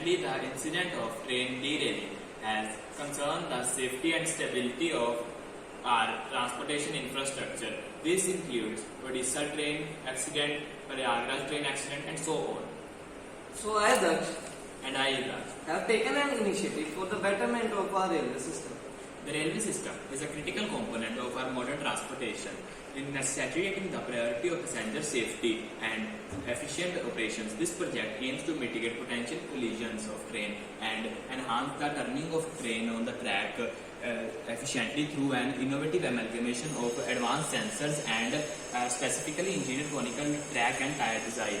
Recently, the incident of train derailing has concerned the safety and stability of our transportation infrastructure. This includes Odisha train accident, Prayagraj train accident, and so on. So I, Daksh, And I, Raj. have taken an initiative for the betterment of our railway system. The railway system is a critical component of our modern transportation. In saturating the priority of passenger safety and efficient operations, this project aims to mitigate potential collisions of train and enhance the turning of train on the track efficiently through an innovative amalgamation of advanced sensors and specifically engineered conical track and tire design.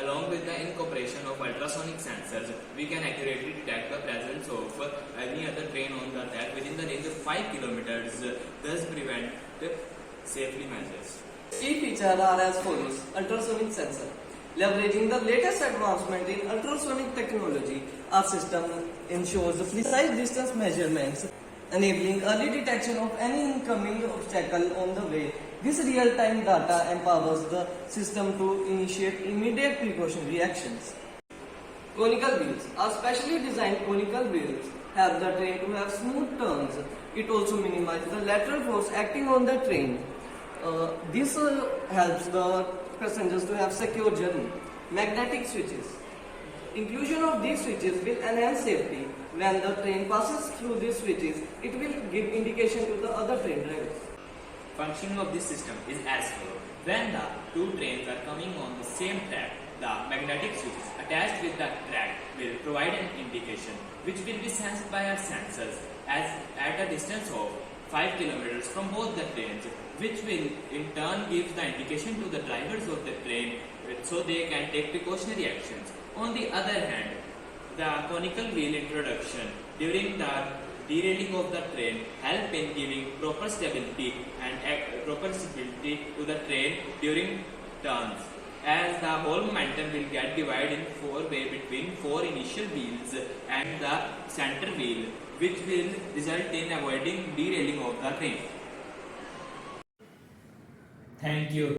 Along with the incorporation of ultrasonic sensors, we can accurately detect the presence of any other train on the track within the range of 5 kilometers, thus prevent safely measures. Key features are as follows: ultrasonic sensor. Leveraging the latest advancement in ultrasonic technology, our system ensures the precise distance measurements, enabling early detection of any incoming obstacle on the way. This real-time data empowers the system to initiate immediate precautionary actions. Conical wheels. Our specially designed conical wheels help the train to have smooth turns. It also minimizes the lateral force acting on the train. This helps the passengers to have secure journey. Magnetic switches. Inclusion of these switches will enhance safety. When the train passes through these switches, it will give indication to the other train drivers. Functioning of this system is as follows. When the two trains are coming on the same track, the magnetic switches attached with the track will provide an indication which will be sensed by our sensors as at a distance of 5 kilometers from both the trains, which will in turn give the indication to the drivers of the train so they can take precautionary actions. On the other hand, the conical wheel introduction during the derailing of the train help in giving proper stability to the train during turns, as the whole momentum will get divided in 4 ways between 4 initial wheels and the center wheel, which will result in avoiding derailing of the train. Thank you.